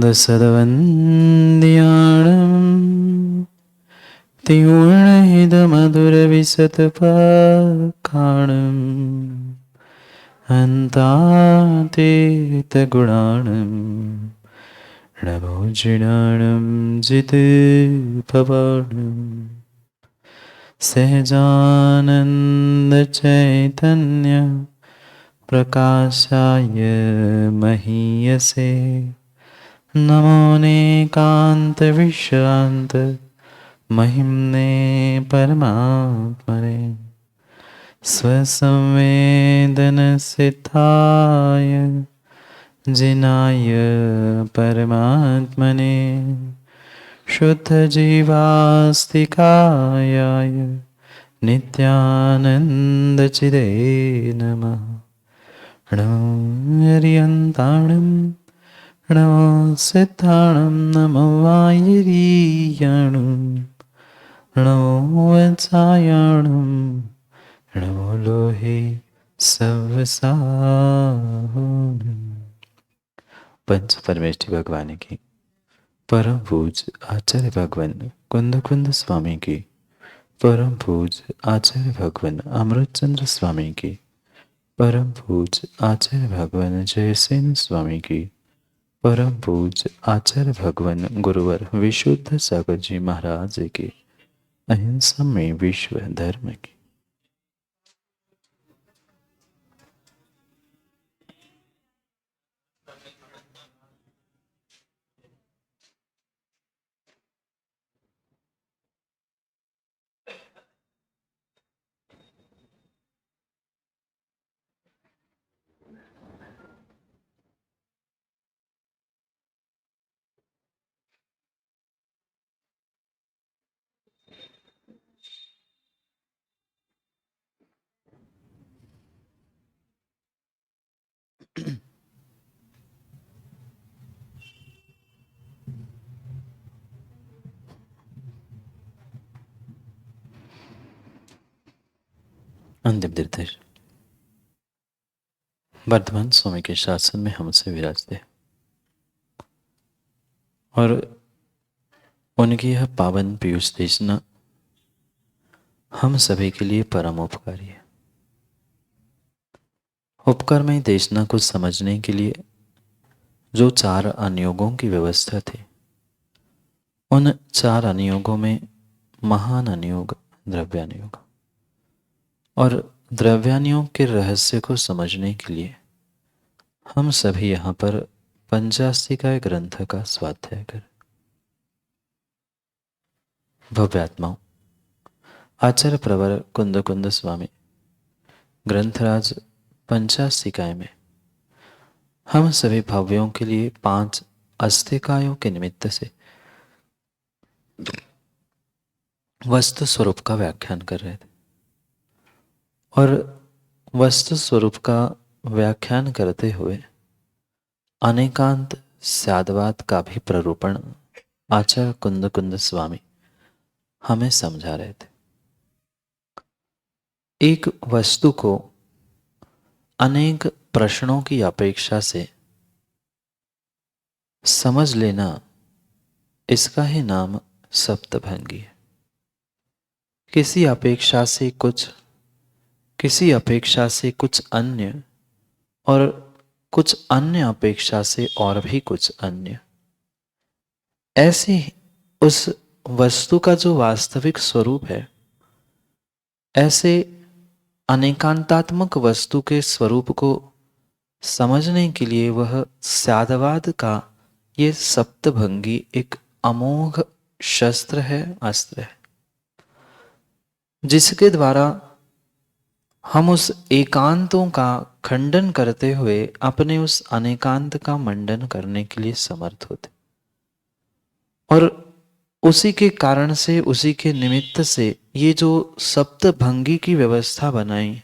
दशरवन्द्याणं तीव्रणहितमधुरविशतपाकाणं हन्तातीतगुणाणं णभोजिनाणं जितपवाणं सहजानन्दचैतन्य प्रकाशाय महीयसे नमो नेकान्तविश्रान्त महिम्ने परमात्मने स्वसंवेदनसिद्धाय जिनाय परमात्मने शुद्धजीवास्तिकाय नित्यानन्दचिदे नमः। नमो हरियन्ताणं नमो सिद्धाणं नमो वायुरीयाणं नमो वत्सायाणं नमो लोहे सवसाहुणं। पंच परमेष्ठी भगवान की, परम पूज आचार्य भगवान कुंद कुंद स्वामी की, परम पूज आचार्य भगवान अमृतचंद्र स्वामी की, परम पूज आचार्य भगवान जयसेन स्वामी की, परम पूज आचार्य भगवान गुरुवर विशुद्ध सागर जी महाराज की, अहिंसा में विश्व धर्म की। अंतिम निर्देश। वर्तमान स्वामी के शासन में हमसे विराजते और उनकी यह पावन पीयूष देशना हम सभी के लिए परम उपकारी है। उपकारमयी देशना को समझने के लिए जो 4 अनुयोगों की व्यवस्था थी, उन 4 अनुयोगों में महान अनुयोग द्रव्यानुयोग, और द्रव्यानुयोग के रहस्य को समझने के लिए हम सभी यहाँ पर पंचास्तिकाय ग्रंथ का स्वाध्याय करें। भव्यात्माओं, आचार्य प्रवर कुंद कुंद स्वामी ग्रंथराज पंचास्तिकाय में हम सभी भव्यों के लिए 5 अस्तिकायों के निमित्त से वस्तु स्वरूप का व्याख्यान कर रहे थे, और वस्तु स्वरूप का व्याख्यान करते हुए अनेकांत स्यादवाद का भी प्ररूपण आचार्य कुंद कुंद स्वामी हमें समझा रहे थे। एक वस्तु को अनेक प्रश्नों की अपेक्षा से समझ लेना, इसका ही नाम सप्तभंगी है। किसी अपेक्षा से कुछ, किसी अपेक्षा से कुछ अन्य, और कुछ अन्य अपेक्षा से और भी कुछ अन्य, ऐसे उस वस्तु का जो वास्तविक स्वरूप है, ऐसे अनेकांतात्मक वस्तु के स्वरूप को समझने के लिए वह स्यादवाद का ये सप्तभंगी एक अमोघ शस्त्र है, अस्त्र है, जिसके द्वारा हम उस एकांतों का खंडन करते हुए अपने उस अनेकांत का मंडन करने के लिए समर्थ होते, और उसी के कारण से, उसी के निमित्त से ये जो सप्तभंगी की व्यवस्था बनाई,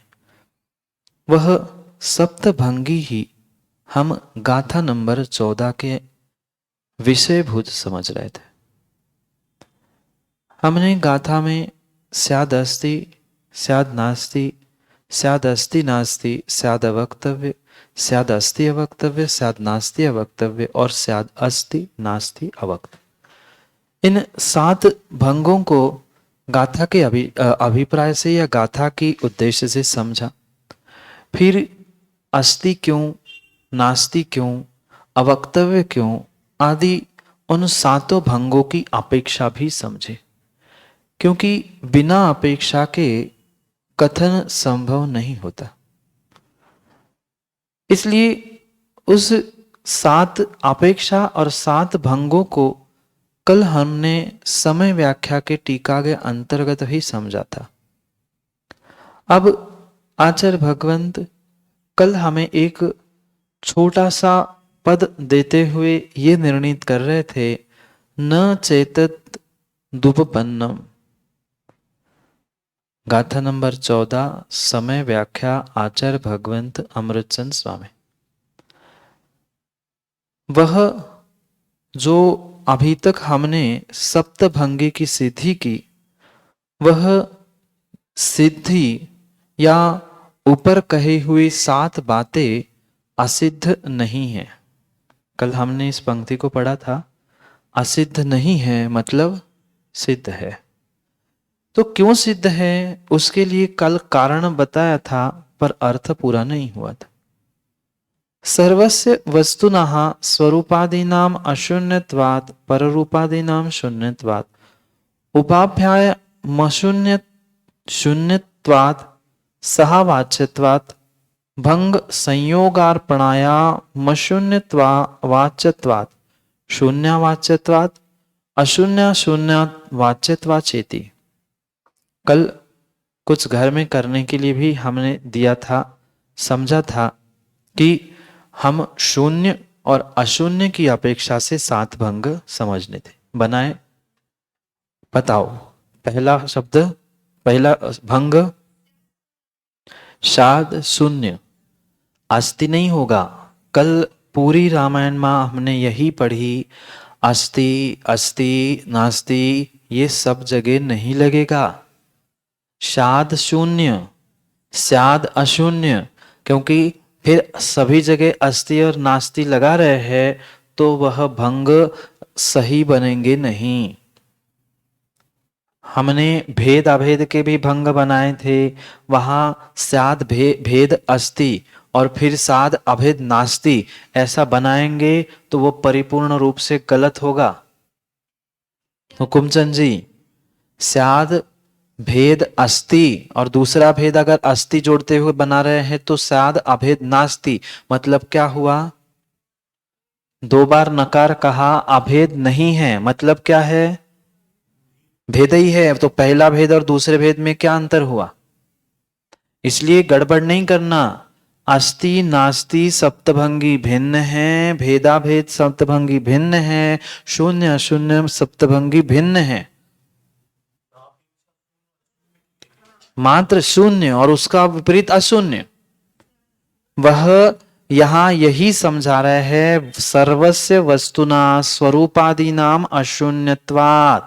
वह सप्तभंगी ही हम गाथा नंबर 14 के विषयभूत समझ रहे थे। हमने गाथा में स्याद अस्ति, स्याद नास्ति, स्याद अस्ति नास्ति, स्याद वक्तव्य, स्याद अस्ति अवक्तव्य, स्याद नास्ति अवक्तव्य और स्याद अस्ति नास्ति अवक्तव्य। इन 7 भंगों को गाथा के अभिप्राय से या गाथा की उद्देश्य से समझा। फिर अस्ति क्यों, नास्ति क्यों, अवक्तव्य क्यों आदि उन 7 भंगों की अपेक्षा भी समझे, क्योंकि बिना अपेक्षा के कथन संभव नहीं होता। इसलिए उस 7 अपेक्षा और 7 भंगों को कल हमने समय व्याख्या के टीका के अंतर्गत ही समझा था। अब आचार्य भगवंत कल हमें एक छोटा सा पद देते हुए ये निर्णित कर रहे थे, न चेतत दुपपन्नम। गाथा नंबर 14, समय व्याख्या आचार्य भगवंत अमृतचंद स्वामी। वह जो अभी तक हमने सप्तभंगी की सिद्धि की, वह सिद्धि या ऊपर कही हुई 7 बातें असिद्ध नहीं है। कल हमने इस पंक्ति को पढ़ा था, असिद्ध नहीं है मतलब सिद्ध है। तो क्यों सिद्ध है उसके लिए कल कारण बताया था, पर अर्थ पूरा नहीं हुआ था। सर्वस्य वस्तुनः स्वरूपादीनाम अशून्यत्वात् पररूपादीनाम शून्यत्वात् उपाभ्यायमशून्य शून्यत्वात् सहावाच्यत्वात् भंग संयोगार्पणायामशून्यत्वा वाच्यत्वात् शून्यवाच्यत्वात् अशून्य शून्यवाच्यत्वात् चेति। कल कुछ घर में करने के लिए भी हमने दिया था, समझा था कि हम शून्य और अशून्य की अपेक्षा से 7 भंग समझने थे। बनाए, बताओ। पहला शब्द, पहला भंग शाद शून्य, अस्ति नहीं होगा। कल पूरी रामायण में हमने यही पढ़ी, अस्ति अस्ति नास्ति ये सब जगह नहीं लगेगा। शाद शून्य, स्याद अशून्य, क्योंकि फिर सभी जगह अस्ति और नास्ति लगा रहे हैं तो वह भंग सही बनेंगे नहीं। हमने भेद अभेद के भी भंग बनाए थे, वहां स्याद भेद अस्ति और फिर साद अभेद नास्ति ऐसा बनाएंगे तो वो परिपूर्ण रूप से गलत होगा। हुकुमचंद जी, स्याद भेद अस्ति और दूसरा भेद अगर अस्ति जोड़ते हुए बना रहे हैं तो स्याद अभेद नास्ति, मतलब क्या हुआ? 2 बार नकार कहा, अभेद नहीं है, मतलब क्या है? भेद ही है। तो पहला भेद और दूसरे भेद में क्या अंतर हुआ? इसलिए गड़बड़ नहीं करना। अस्ति नास्ति सप्तभंगी भिन्न है, भेदा भेद सप्तभंगी भिन्न है, शून्य अशून्य सप्तभंगी भिन्न है। मात्र शून्य और उसका विपरीत अशून्य, वह यहां यही समझा रहे हैं, सर्वस्य वस्तुना स्वरूपादीनाम अशून्यत्वात्।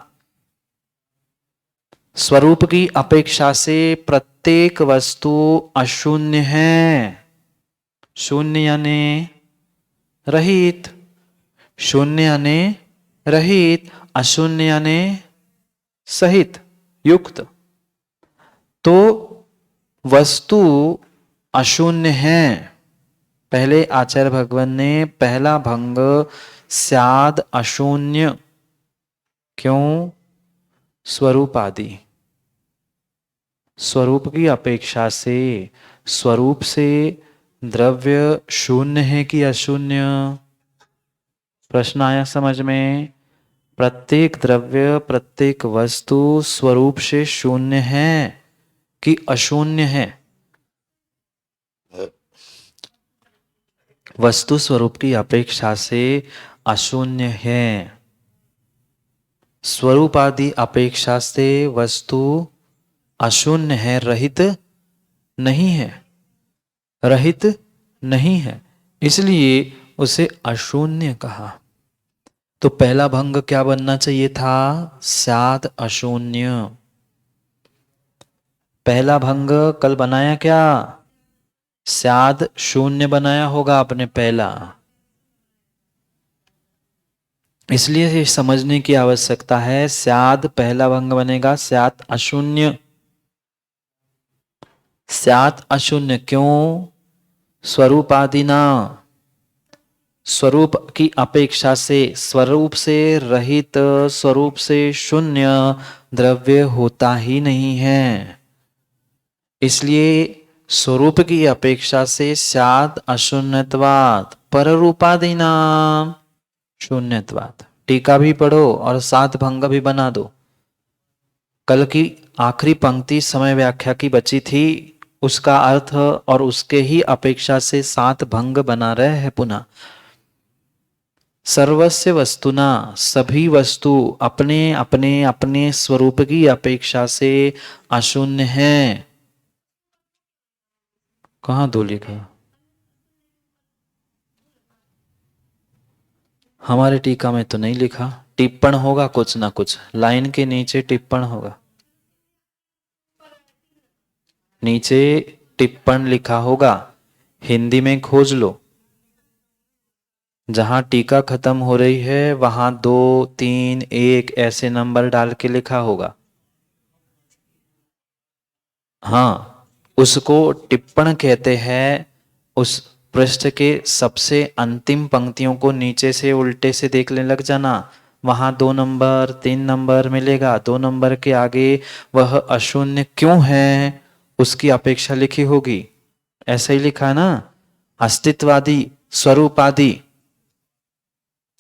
स्वरूप की अपेक्षा से प्रत्येक वस्तु अशून्य है। शून्य यानी रहित, शून्य यानी रहित, अशून्य यानी सहित, युक्त। तो वस्तु अशून्य है। पहले आचार्य भगवान ने पहला भंग स्याद अशून्य, क्यों? स्वरूप आदि, स्वरूप की अपेक्षा से, स्वरूप से द्रव्य शून्य है कि अशून्य? प्रश्न आया समझ में? प्रत्येक द्रव्य प्रत्येक वस्तु स्वरूप से शून्य है कि अशून्य है? वस्तु स्वरूप की अपेक्षा से अशून्य है। स्वरूप आदि अपेक्षा से वस्तु अशून्य है, रहित नहीं है, रहित नहीं है, इसलिए उसे अशून्य कहा। तो पहला भंग क्या बनना चाहिए था? स्याद अशून्य। पहला भंग कल बनाया क्या? स्याद शून्य बनाया होगा आपने पहला, इसलिए ये समझने की आवश्यकता है। स्याद पहला भंग बनेगा, स्यात अशून्य। स्यात अशून्य क्यों? स्वरूपादिना, स्वरूप की अपेक्षा से, स्वरूप से रहित, स्वरूप से शून्य द्रव्य होता ही नहीं है। इसलिए स्वरूप की अपेक्षा से स्याद अशून्यत्वात् पररूपादिना शून्यत्वात्। टीका भी पढ़ो और सात भंग भी बना दो। कल की आखिरी पंक्ति समय व्याख्या की बची थी, उसका अर्थ और उसके ही अपेक्षा से सात भंग बना रहे हैं पुनः। सर्वस्य वस्तुना, सभी वस्तु अपने अपने अपने स्वरूप की अपेक्षा से अशून्य है। कहां दो लिखा? हमारे टीका में तो नहीं लिखा। टिप्पण होगा कुछ ना कुछ, लाइन के नीचे टिप्पण होगा, नीचे टिप्पण लिखा होगा। हिंदी में खोज लो, जहां टीका खत्म हो रही है वहां 2, 3, 1 ऐसे नंबर डाल के लिखा होगा। हाँ, उसको टिप्पण कहते हैं। उस पृष्ठ के सबसे अंतिम पंक्तियों को नीचे से उल्टे से देखने लग जाना, वहां 2 नंबर 3 नंबर मिलेगा। 2 नंबर के आगे वह अशून्य क्यों है उसकी अपेक्षा लिखी होगी। ऐसा ही लिखा है ना, अस्तित्वादी स्वरूपादि।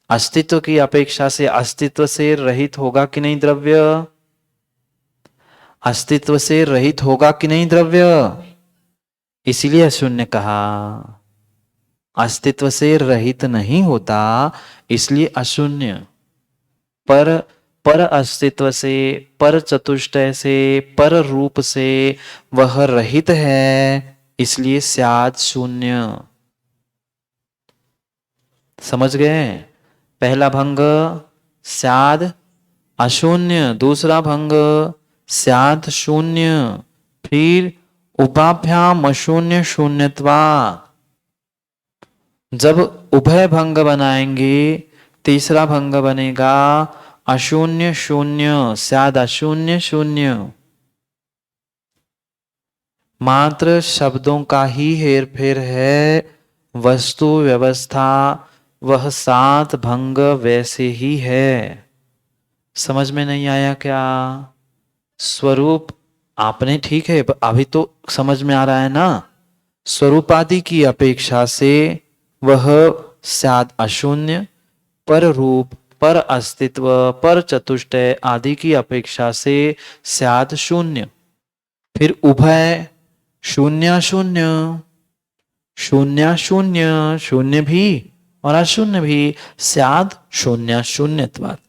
अस्तित्व की अपेक्षा से अस्तित्व से रहित होगा कि नहीं द्रव्य? अस्तित्व से रहित होगा कि नहीं द्रव्य? इसीलिए अशून्य कहा। अस्तित्व से रहित नहीं होता, इसलिए अशून्य। पर पर अस्तित्व से, पर चतुष्टय से, पर रूप से वह रहित है, इसलिए स्याद शून्य। समझ गए? पहला भंग स्याद अशून्य, दूसरा भंग स्याद शून्य, फिर उपाभ्याम अशून्य शून्यत्वा। जब उभय भंग बनाएंगे, तीसरा भंग बनेगा अशून्य शून्य, स्याद अशून्य शून्य। मात्र शब्दों का ही हेरफेर है, वस्तु व्यवस्था वह सात भंग वैसे ही है। समझ में नहीं आया क्या? स्वरूप आपने ठीक है, अभी तो समझ में आ रहा है ना। स्वरूपादि की अपेक्षा से वह स्याद अशून्य, पर रूप, पर अस्तित्व, पर चतुष्टय आदि की अपेक्षा से स्याद शून्य। फिर उभय शून्य शून्य, शून्य शून्य, शून्य भी और अशून्य भी, स्याद शून्य शून्यत्वात्।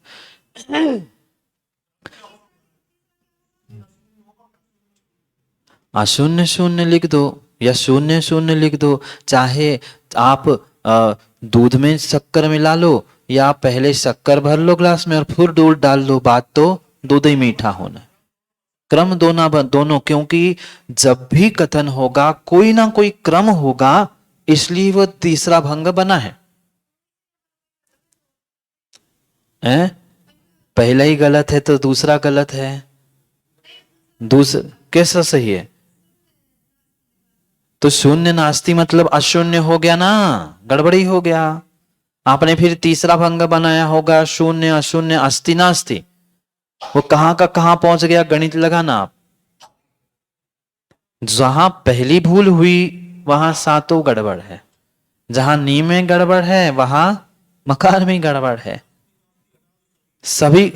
अशून्य शून्य लिख दो या शून्य शून्य लिख दो, चाहे आप दूध में शक्कर मिला लो या पहले शक्कर भर लो ग्लास में और फिर दूध डाल दो, बात तो दूध ही मीठा होना। क्रम दोनों, क्योंकि जब भी कथन होगा कोई ना कोई क्रम होगा, इसलिए वो तीसरा भंग बना है। पहला ही गलत है तो दूसरा गलत है। दूसरा कैसा सही है? तो शून्य नास्ति मतलब अशून्य हो गया ना, गड़बड़ी हो गया। आपने फिर तीसरा भंग बनाया होगा, शून्य अशून्य अस्ति नास्ति। वो कहां का कहां पहुंच गया, गणित लगाना आप। जहां पहली भूल हुई वहां सातों गड़बड़ है, जहां नी में गड़बड़ है वहां मकार में गड़बड़ है। सभी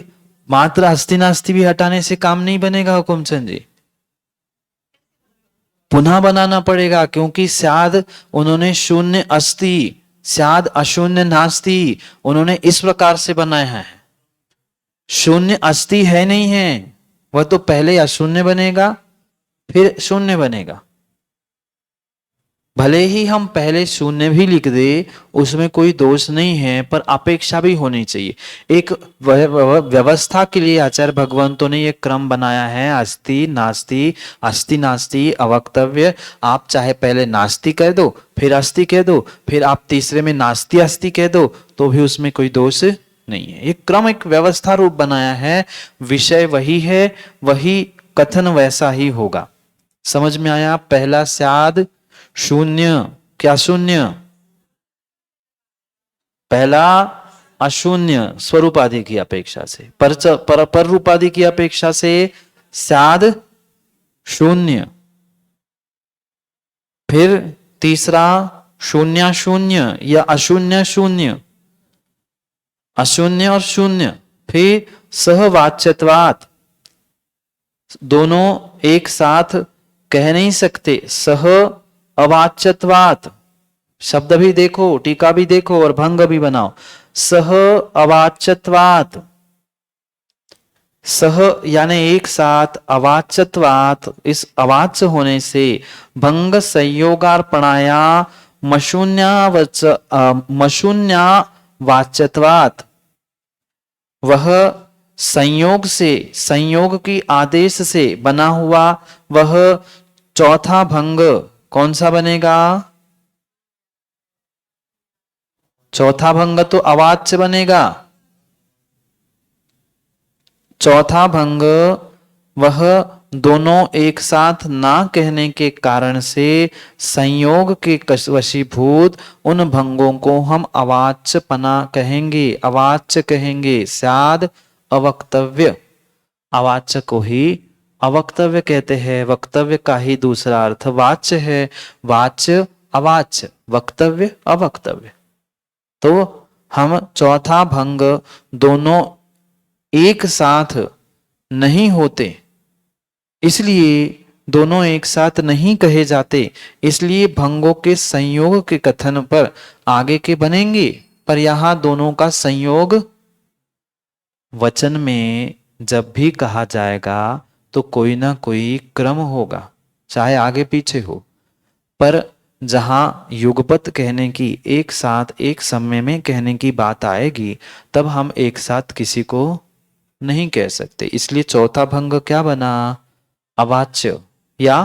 मात्र अस्ति नास्ति भी हटाने से काम नहीं बनेगा हुकुमचंद जी, पुनः बनाना पड़ेगा। क्योंकि स्याद उन्होंने शून्य अस्ति, स्याद अशून्य नास्ति, उन्होंने इस प्रकार से बनाया है। शून्य अस्ति है नहीं है, वह तो पहले अशून्य बनेगा फिर शून्य बनेगा। भले ही हम पहले शून्य भी लिख दे, उसमें कोई दोष नहीं है, पर अपेक्षा भी होनी चाहिए। एक व्यवस्था के लिए आचार्य भगवंतों ने एक क्रम बनाया है, अस्ति नास्ति, अस्ति नास्ति अवक्तव्य। आप चाहे पहले नास्ति कह दो, फिर अस्ति कह दो, फिर आप तीसरे में नास्ति अस्ति कह दो, तो भी उसमें कोई दोष नहीं है। एक क्रम, एक व्यवस्था रूप बनाया है। विषय वही है, वही कथन वैसा ही होगा। समझ में आया? पहला स्याद शून्य। क्या शून्य? पहला अशून्य स्वरूप आदि की अपेक्षा से, पर रूप आदि की अपेक्षा से स्याद शून्य। फिर तीसरा शून्य शून्य या अशून्य शून्य, अशून्य और शून्य। फिर सहवाच्यत्वात्, दोनों एक साथ कह नहीं सकते। सह अवाच्यत्वात्, शब्द भी देखो, टीका भी देखो और भंग भी बनाओ। सह अवाच्यत्वात्, सह यानी एक साथ, अवाच्यत्वात् इस अवाच्य होने से, भंग संयोगार्पणाया मशून्या वाच्यत्वात्, वह संयोग से, संयोग की आदेश से बना हुआ वह चौथा भंग कौन सा बनेगा? चौथा भंग तो अवाच्य बनेगा। चौथा भंग वह दोनों एक साथ ना कहने के कारण से संयोग के वशीभूत उन भंगों को हम अवाच्यपना कहेंगे, अवाच्य कहेंगे। स्याद अवक्तव्य, अवाच्य को ही अवक्तव्य कहते हैं। वक्तव्य का ही दूसरा अर्थ वाच्य है। वाच्य अवाच्य, वक्तव्य अवक्तव्य। तो हम चौथा भंग दोनों एक साथ नहीं होते, इसलिए दोनों एक साथ नहीं कहे जाते, इसलिए भंगों के संयोग के कथन पर आगे के बनेंगे। पर यहां दोनों का संयोग वचन में जब भी कहा जाएगा तो कोई ना कोई क्रम होगा, चाहे आगे पीछे हो। पर जहां युगपत कहने की, एक साथ एक समय में कहने की बात आएगी, तब हम एक साथ किसी को नहीं कह सकते। इसलिए चौथा भंग क्या बना? अवाच्य या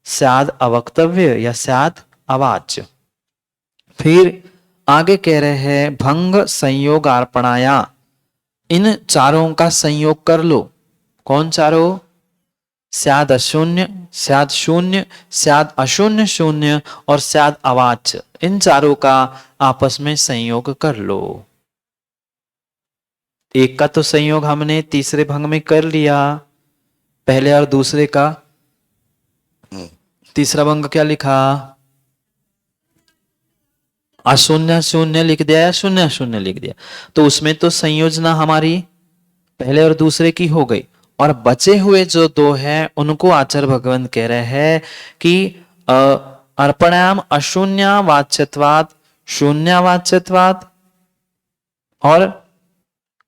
स्याद अवक्तव्य या स्याद अवाच्य। फिर आगे कह रहे हैं भंग संयोग अर्पणाया, इन चारों का संयोग कर लो। कौन चारों? स्याद अशून्य, स्याद शून्य, स्याद अशून्य शून्य और स्याद अवाच्य, इन चारों का आपस में संयोग कर लो। एक का तो संयोग हमने तीसरे भंग में कर लिया, पहले और दूसरे का। तीसरा भंग क्या लिखा? अशून्य शून्य लिख दिया या शून्य शून्य लिख दिया, तो उसमें तो संयोजना हमारी पहले और दूसरे की हो गई। और बचे हुए जो दो हैं उनको आचार्य भगवंत कह रहे हैं कि अर्पणाम अशून्य वाच्यत्वात्, शून्य वाच्यत्वात् और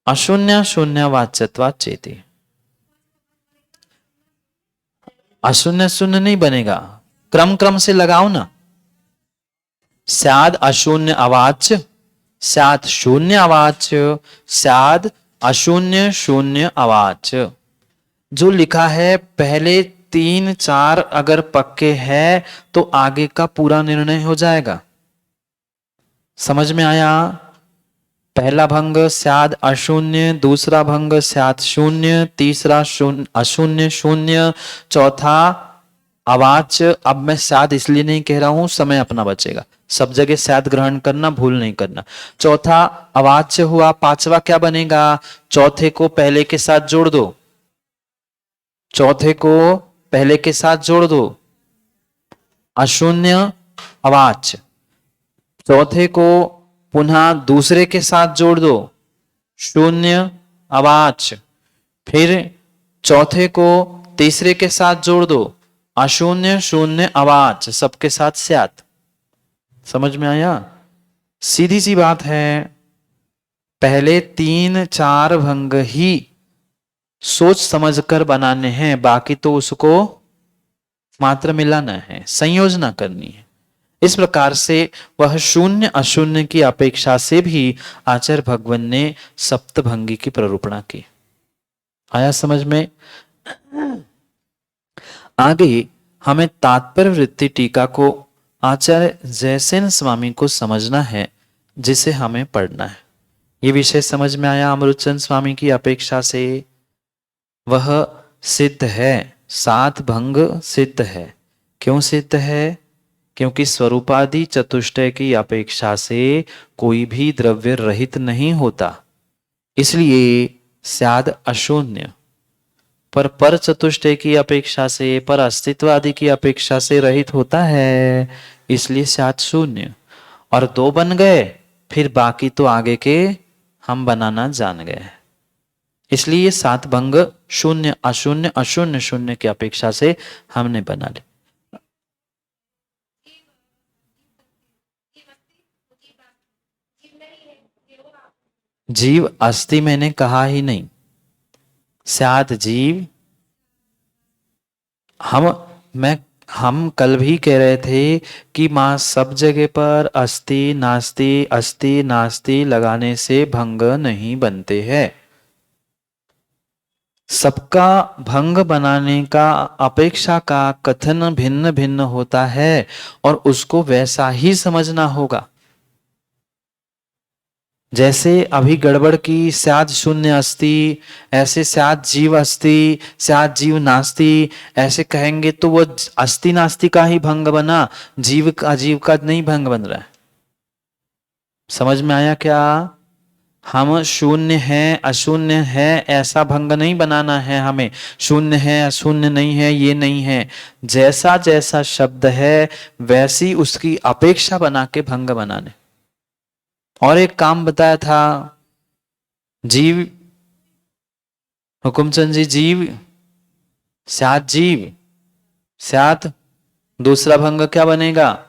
अशून्य शून्य वाच्यत्वात् चेति। अशून्य शून्य नहीं बनेगा, क्रम क्रम से लगाओ ना। स्याद अशून्य अवाच्य, स्याद शून्य अवाच्य, स्याद अशून्य शून्य अवाच्य। जो लिखा है पहले 3 4 अगर पक्के हैं तो आगे का पूरा निर्णय हो जाएगा। समझ में आया? पहला भंग स्याद अशून्य, दूसरा भंग स्याद शून्य, तीसरा शून्य अशून्य शून्य, चौथा अवाच्य। अब मैं स्याद इसलिए नहीं कह रहा हूं, समय अपना बचेगा, सब जगह स्याद ग्रहण करना, भूल नहीं करना। चौथा अवाच्य हुआ। पांचवा क्या बनेगा? चौथे को पहले के साथ जोड़ दो, चौथे को पहले के साथ जोड़ दो, अशून्य अवाच्य। चौथे को पुनः दूसरे के साथ जोड़ दो, शून्य अवाच्य। फिर चौथे को तीसरे के साथ जोड़ दो, अशून्य शून्य अवाच्य, सबके साथ स्यात्। समझ में आया? सीधी सी बात है। पहले 3 4 भंग ही सोच समझकर बनाने हैं, बाकी तो उसको मात्र मिलाना है, संयोजना करनी है। इस प्रकार से वह शून्य अशून्य की अपेक्षा से भी आचार्य भगवान ने सप्तभंगी की प्ररूपणा की। आया समझ में? आगे हमें तात्पर्य वृत्ति टीका को आचार्य जयसेन स्वामी को समझना है, जिसे हमें पढ़ना है। ये विषय समझ में आया अमृतचंद स्वामी की अपेक्षा से? वह सिद्ध है, सात भंग सिद्ध है। क्यों सिद्ध है? क्योंकि स्वरूपादि चतुष्टय की अपेक्षा से कोई भी द्रव्य रहित नहीं होता, इसलिए स्याद अशून्य। पर चतुष्टय की अपेक्षा से, पर अस्तित्व आदि की अपेक्षा से रहित होता है, इसलिए स्याद शून्य। और दो बन गए, फिर बाकी तो आगे के हम बनाना जान गए, इसलिए सात भंग शून्य अशून्य, अशून्य शून्य की अपेक्षा से हमने बना ली। जीव अस्थि मैंने कहा ही नहीं, स्याद जीव। हम कल भी कह रहे थे कि मां सब जगह पर अस्ति नास्ति लगाने से भंग नहीं बनते हैं। सबका भंग बनाने का अपेक्षा का कथन भिन्न भिन्न होता है और उसको वैसा ही समझना होगा। जैसे अभी गड़बड़ की स्याद शून्य अस्ति, ऐसे स्याद जीव अस्ति, स्याद जीव नास्ति, ऐसे कहेंगे तो वो अस्ति नास्ति का ही भंग बना, जीव का जीव का नहीं भंग बन रहा है। समझ में आया क्या? हम शून्य है अशून्य है ऐसा भंग नहीं बनाना है हमें। शून्य है अशून्य नहीं है ये नहीं है, जैसा जैसा शब्द है वैसी उसकी अपेक्षा बना के भंग बनाने। और एक काम बताया था, जीव हुकुमचंद जी, जीव स्यात जीव स्यात, दूसरा भंग क्या बनेगा?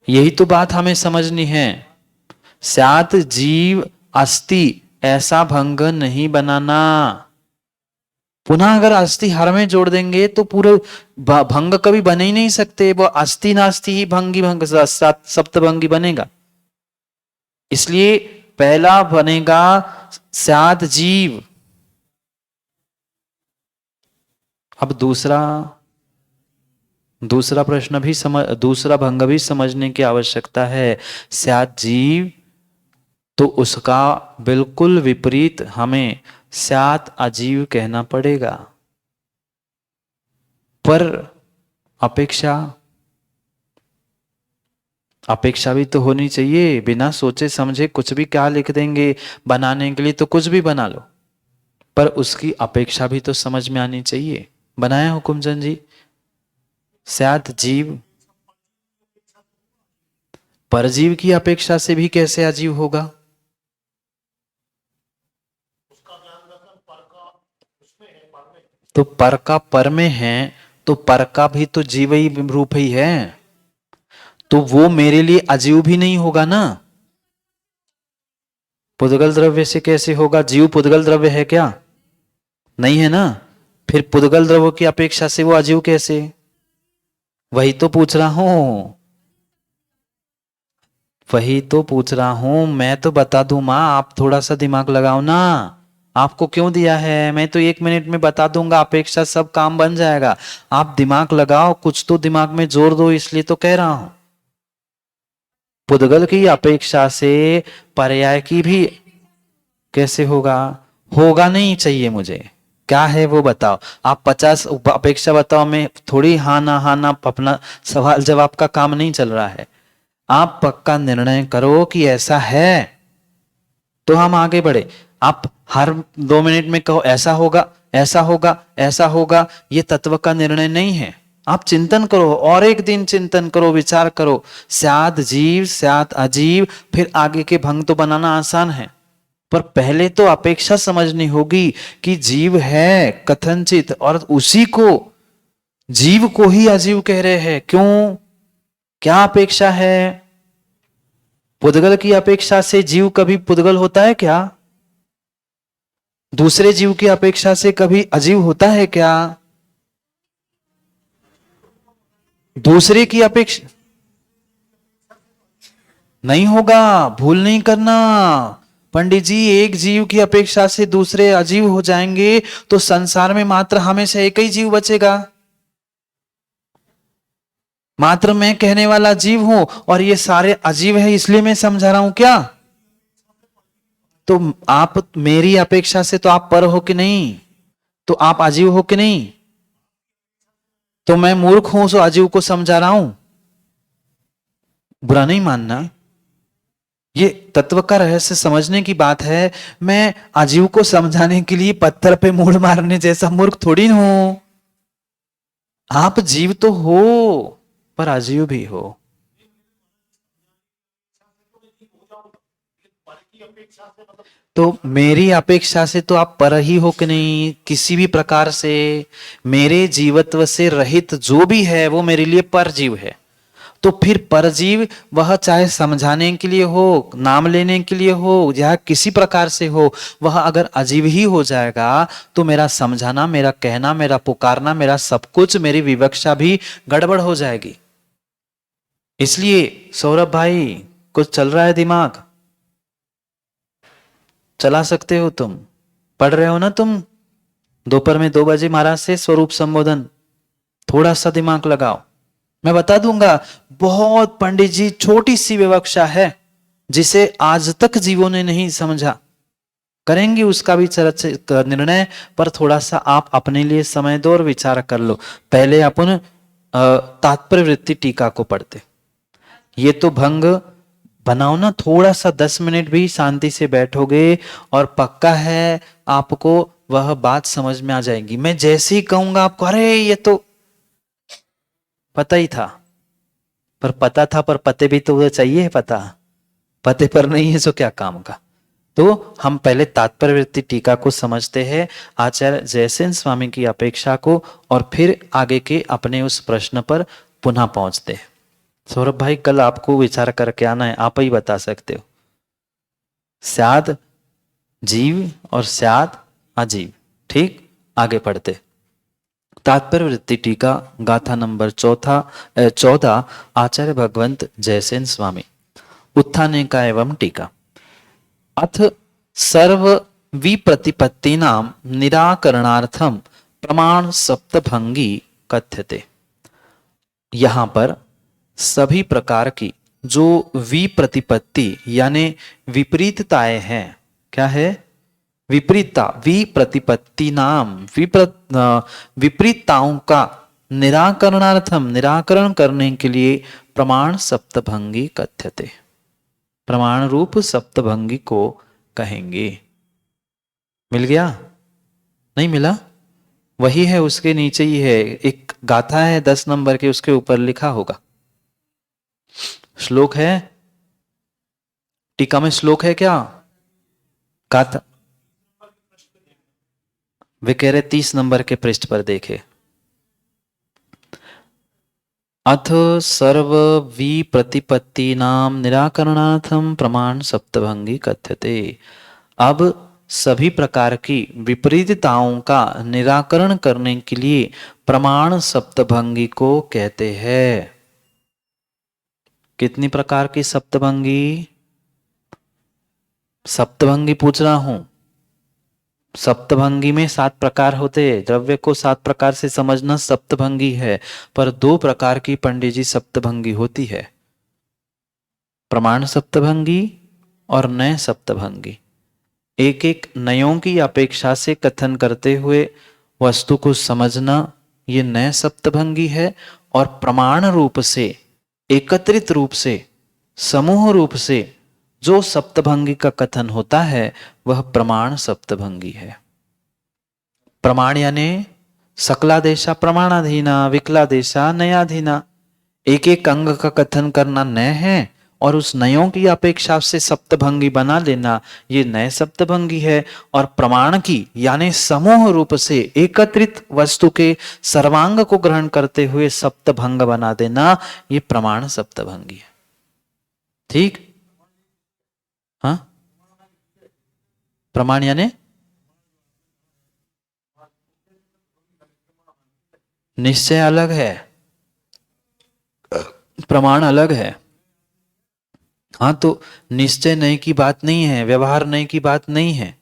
यही तो बात हमें समझनी है। स्यात जीव अस्ति ऐसा भंग नहीं बनाना। पुनः अगर अस्थि हर में जोड़ देंगे तो पूरे भंग कभी बने ही नहीं सकते। वो अस्थि नास्ति ही भंगी भंग सप्तभंगी बनेगा। इसलिए पहला बनेगा स्याद जीव। अब दूसरा प्रश्न भी दूसरा भंग भी समझने की आवश्यकता है। स्याद जीव तो उसका बिल्कुल विपरीत हमें स्यात अजीव कहना पड़ेगा। पर अपेक्षा भी तो होनी चाहिए। बिना सोचे समझे कुछ भी क्या लिख देंगे, बनाने के लिए तो कुछ भी बना लो, पर उसकी अपेक्षा भी तो समझ में आनी चाहिए। बनाया हुकुमचंद जी? स्यात जीव परजीव की अपेक्षा से भी कैसे अजीव होगा? तो पर का पर में है तो पर का भी तो जीव ही रूप ही है, तो वो मेरे लिए अजीव भी नहीं होगा ना। पुद्गल द्रव्य से कैसे होगा? जीव पुद्गल द्रव्य है क्या? नहीं है ना। फिर पुद्गल द्रव्य की अपेक्षा से वो अजीव कैसे? वही तो पूछ रहा हूं मैं तो बता दूं मां, आप थोड़ा सा दिमाग लगाओ ना। आपको क्यों दिया है? मैं तो 1 मिनट में बता दूंगा, अपेक्षा सब काम बन जाएगा। आप दिमाग लगाओ, कुछ तो दिमाग में जोर दो, इसलिए तो कह रहा हूं। पुद्गल की अपेक्षा से पर्याय की भी कैसे होगा? होगा नहीं चाहिए मुझे। क्या है वो बताओ। आप 50 अपेक्षा बताओ, मैं थोड़ी हाँ ना अपना सवाल जवाब का काम नहीं चल रहा है। आप पक्का निर्णय करो कि ऐसा है तो हम आगे बढ़े। आप हर 2 मिनट में कहो ऐसा होगा ऐसा होगा ऐसा होगा, ये तत्व का निर्णय नहीं है। आप चिंतन करो, और एक दिन चिंतन करो, विचार करो। स्याद जीव स्याद अजीव, फिर आगे के भंग तो बनाना आसान है, पर पहले तो अपेक्षा समझनी होगी कि जीव है कथनचित, और उसी को जीव को ही अजीव कह रहे हैं। क्यों? क्या अपेक्षा है? पुद्गल की अपेक्षा से जीव कभी पुद्गल होता है क्या? दूसरे जीव की अपेक्षा से कभी अजीव होता है क्या? दूसरे की अपेक्षा नहीं होगा, भूल नहीं करना। पंडित जी, एक जीव की अपेक्षा से दूसरे अजीव हो जाएंगे तो संसार में मात्र हमेशा एक ही जीव बचेगा। मात्र मैं कहने वाला जीव हूं और ये सारे अजीव है, इसलिए मैं समझा रहा हूं क्या? तो आप मेरी अपेक्षा से तो आप पर हो कि नहीं? तो आप अजीव हो कि नहीं? तो मैं मूर्ख हूं सो अजीव को समझा रहा हूं। बुरा नहीं मानना, ये तत्व का रहस्य समझने की बात है। मैं अजीव को समझाने के लिए पत्थर पे मूड़ मारने जैसा मूर्ख थोड़ी हूं। आप जीव तो हो पर अजीव भी हो। तो मेरी अपेक्षा से तो आप पर ही हो कि नहीं किसी भी प्रकार से? मेरे जीवत्व से रहित जो भी है वो मेरे लिए परजीव है। तो फिर परजीव वह चाहे समझाने के लिए हो, नाम लेने के लिए हो या किसी प्रकार से हो, वह अगर अजीव ही हो जाएगा तो मेरा समझाना, मेरा कहना, मेरा पुकारना, मेरा सब कुछ, मेरी विवक्षा भी गड़बड़ हो जाएगी। इसलिए सौरभ भाई, कुछ चल रहा है दिमाग? चला सकते हो तुम? पढ़ रहे हो ना तुम दोपहर में 2 बजे महाराज से स्वरूप संबोधन? थोड़ा सा दिमाग लगाओ। मैं बता दूंगा, बहुत पंडित जी छोटी सी विवक्षा है जिसे आज तक जीवों ने नहीं समझा। करेंगे उसका भी निर्णय, पर थोड़ा सा आप अपने लिए समय दो और विचार कर लो। पहले अपन तात्पर्य वृत्ति टीका को पढ़ते। ये तो भंग बनाओ ना, थोड़ा सा 10 मिनट भी शांति से बैठोगे और पक्का है आपको वह बात समझ में आ जाएगी। मैं जैसे ही कहूंगा आपको, अरे ये तो पता ही था। पर पता था, पर पते भी तो चाहिए पता। पते पर नहीं है सो क्या काम का? तो हम पहले तात्पर्य वृत्ति टीका को समझते हैं, आचार्य जयसेन स्वामी की अपेक्षा को, और फिर आगे के अपने उस प्रश्न पर पुनः पहुंचते हैं। सौरभ भाई, कल आपको विचार करके आना है, आप ही बता सकते हो। स्याद जीव और स्याद अजीव। ठीक, आगे पढ़ते। तात्पर्य वृत्ति टीका गाथा नंबर 14 आचार्य भगवंत जयसेन स्वामी उत्थाने का एवं टीका। अथ सर्व विप्रतिपत्ति नाम निराकरणार्थम प्रमाण सप्तभंगी कथ्यते। यहां पर सभी प्रकार की जो विप्रतिपत्ति यानी विपरीतताएं हैं, क्या है? विपरीतता, विप्रतिपत्ति नाम विपरीतताओं का निराकरणार्थम, निराकरण करने के लिए प्रमाण सप्तभंगी कथ्यते, प्रमाण रूप सप्तभंगी को कहेंगे। मिल गया? नहीं मिला? वही है, उसके नीचे ही है एक गाथा है 10 नंबर के, उसके ऊपर लिखा होगा। श्लोक है टीका में, श्लोक है क्या? गाथा वे कह रहे 30 नंबर के पृष्ठ पर देखे। अथ सर्व विप्रतिपत्ति नाम निराकरणार्थम प्रमाण सप्तभंगी कथ्यते। अब सभी प्रकार की विपरीतताओं का निराकरण करने के लिए प्रमाण सप्तभंगी को कहते हैं। कितनी प्रकार की सप्तभंगी? सप्तभंगी पूछ रहा हूं। सप्तभंगी में 7 प्रकार होते हैं, द्रव्य को 7 प्रकार से समझना सप्तभंगी है, पर 2 प्रकार की पंडित जी सप्तभंगी होती है, प्रमाण सप्तभंगी और नय सप्तभंगी। एक एक नयों की अपेक्षा से कथन करते हुए वस्तु को समझना, ये नय सप्तभंगी है। और प्रमाण रूप से, एकत्रित रूप से, समूह रूप से जो सप्तभंगी का कथन होता है वह प्रमाण सप्तभंगी है। प्रमाण यानी सकलादेशा प्रमाणाधीना, विकलादेशा नयाधीना। एक एक अंग का कथन करना नय है और उस नयों की अपेक्षा से सप्तभंगी बना लेना, ये नए सप्तभंगी है। और प्रमाण की यानी समूह रूप से एकत्रित वस्तु के सर्वांग को ग्रहण करते हुए सप्तभंग बना देना, ये प्रमाण सप्तभंगी है। ठीक? हाँ, प्रमाण यानी निश्चय अलग है। प्रमाण अलग है। हाँ, तो निश्चय नए की बात नहीं है, व्यवहार नए की बात नहीं है।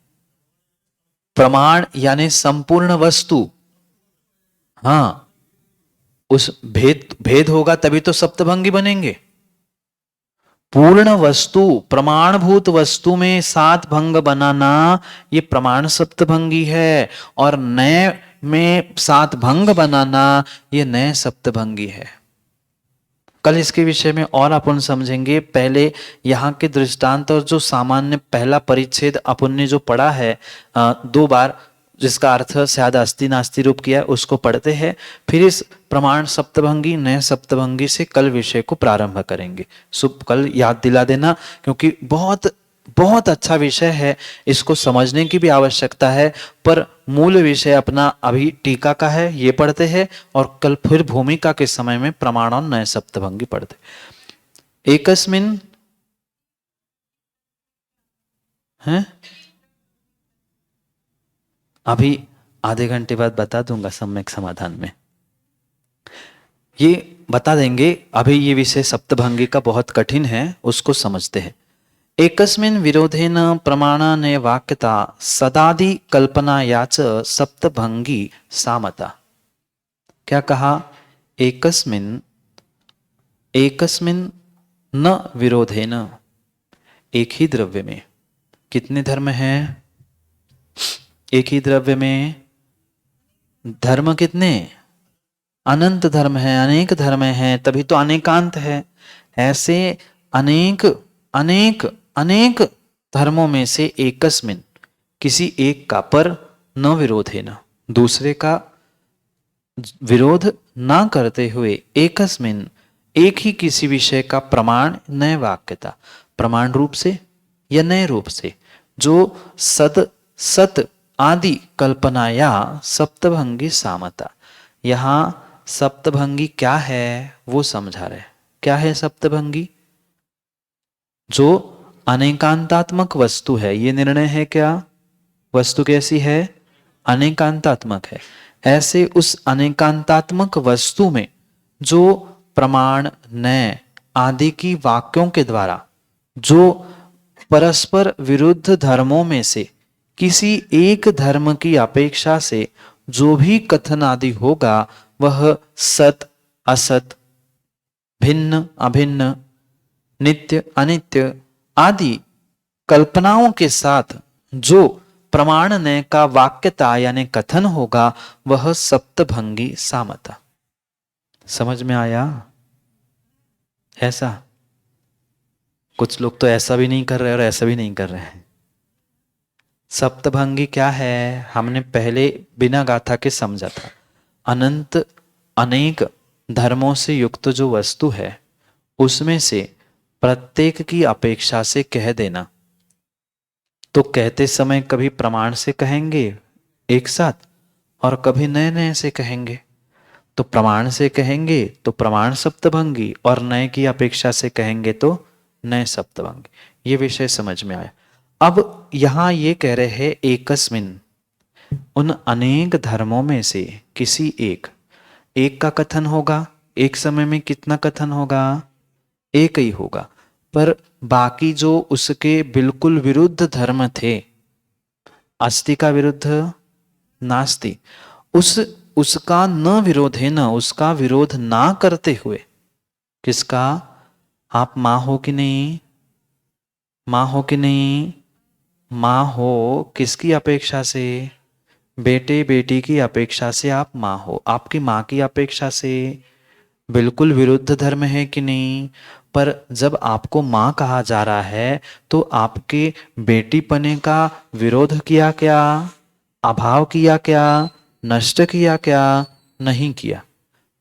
प्रमाण यानी संपूर्ण वस्तु। हाँ, उस भेद भेद होगा तभी तो सप्तभंगी बनेंगे। पूर्ण वस्तु, प्रमाणभूत वस्तु में सात भंग बनाना, ये प्रमाण सप्तभंगी है। और नए में सात भंग बनाना, ये नए सप्तभंगी है। कल इसके विषय में और अपन समझेंगे। पहले यहाँ के दृष्टांत और जो सामान्य पहला परिच्छेद अपन ने जो पढ़ा है 2 बार, जिसका अर्थ शायद अस्ति नास्ति रूप किया है, उसको पढ़ते हैं। फिर इस प्रमाण सप्तभंगी नए सप्तभंगी से कल विषय को प्रारंभ करेंगे। कल याद दिला देना, क्योंकि बहुत बहुत अच्छा विषय है, इसको समझने की भी आवश्यकता है। पर मूल विषय अपना अभी टीका का है, ये पढ़ते हैं, और कल फिर भूमिका के समय में प्रमाण और नए सप्तभंगी पढ़ते। एकस्मिन है, अभी आधे घंटे बाद बता दूंगा सम्यक समाधान में, ये बता देंगे। अभी ये विषय सप्तभंगी का बहुत कठिन है, उसको समझते हैं। एकस्मिन् विरोधेन प्रमाणाने वाक्यता सदादि कल्पनाया च सप्तभंगी सामता। क्या कहा? एकस्मिन् एकस्मिन् न विरोधेन, एक ही द्रव्य में कितने धर्म हैं? एक ही द्रव्य में धर्म कितने? अनंत धर्म है, अनेक धर्म हैं, तभी तो अनेकांत है। ऐसे अनेक अनेक अनेक धर्मों में से एकस्मिन, किसी एक का, पर न विरोधे न, दूसरे का विरोध ना करते हुए, एकस्मिन, एक ही किसी विषय का प्रमाण नए वाक्यता, प्रमाण रूप से या नए रूप से, जो सद सत आदि कल्पनाया सप्तभंगी सामता। यहां सप्तभंगी क्या है वो समझा रहे। क्या है सप्तभंगी? जो अनेकांतात्मक वस्तु है। ये निर्णय है क्या? वस्तु कैसी है? अनेकांतात्मक है। ऐसे उस अनेकांतात्मक वस्तु में जो प्रमाण नए आदि की वाक्यों के द्वारा जो परस्पर विरुद्ध धर्मों में से किसी एक धर्म की अपेक्षा से जो भी कथन आदि होगा, वह सत असत, भिन्न अभिन्न, नित्य अनित्य आदि कल्पनाओं के साथ जो प्रमाण नय का वाक्यता यानी कथन होगा, वह सप्तभंगी सामता। समझ में आया? ऐसा कुछ लोग तो ऐसा भी नहीं कर रहे और ऐसा भी नहीं कर रहे हैं। सप्तभंगी क्या है हमने पहले बिना गाथा के समझा था। अनंत अनेक धर्मों से युक्त जो वस्तु है, उसमें से प्रत्येक की अपेक्षा से कह देना। तो कहते समय कभी प्रमाण से कहेंगे एक साथ, और कभी नए नए से कहेंगे। तो प्रमाण से कहेंगे तो प्रमाण सप्तभंगी, और नए की अपेक्षा से कहेंगे तो नए सप्तभंगी। ये विषय समझ में आया। अब यहां ये कह रहे हैं एकस्मिन, उन अनेक धर्मों में से किसी एक का कथन होगा। एक समय में कितना कथन होगा? एक ही होगा। पर बाकी जो उसके बिल्कुल विरुद्ध धर्म थे, अस्ति का विरुद्ध नास्ति, उसका न विरोध है, न उसका विरोध ना करते हुए। किसका? आप मां हो कि नहीं? मां हो कि नहीं? मां हो किसकी अपेक्षा से? बेटे बेटी की अपेक्षा से आप मां हो। आपकी मां की अपेक्षा से बिल्कुल विरुद्ध धर्म है कि नहीं? पर जब आपको मां कहा जा रहा है तो आपके बेटीपने का विरोध किया क्या? अभाव किया क्या? नष्ट किया क्या? नहीं किया।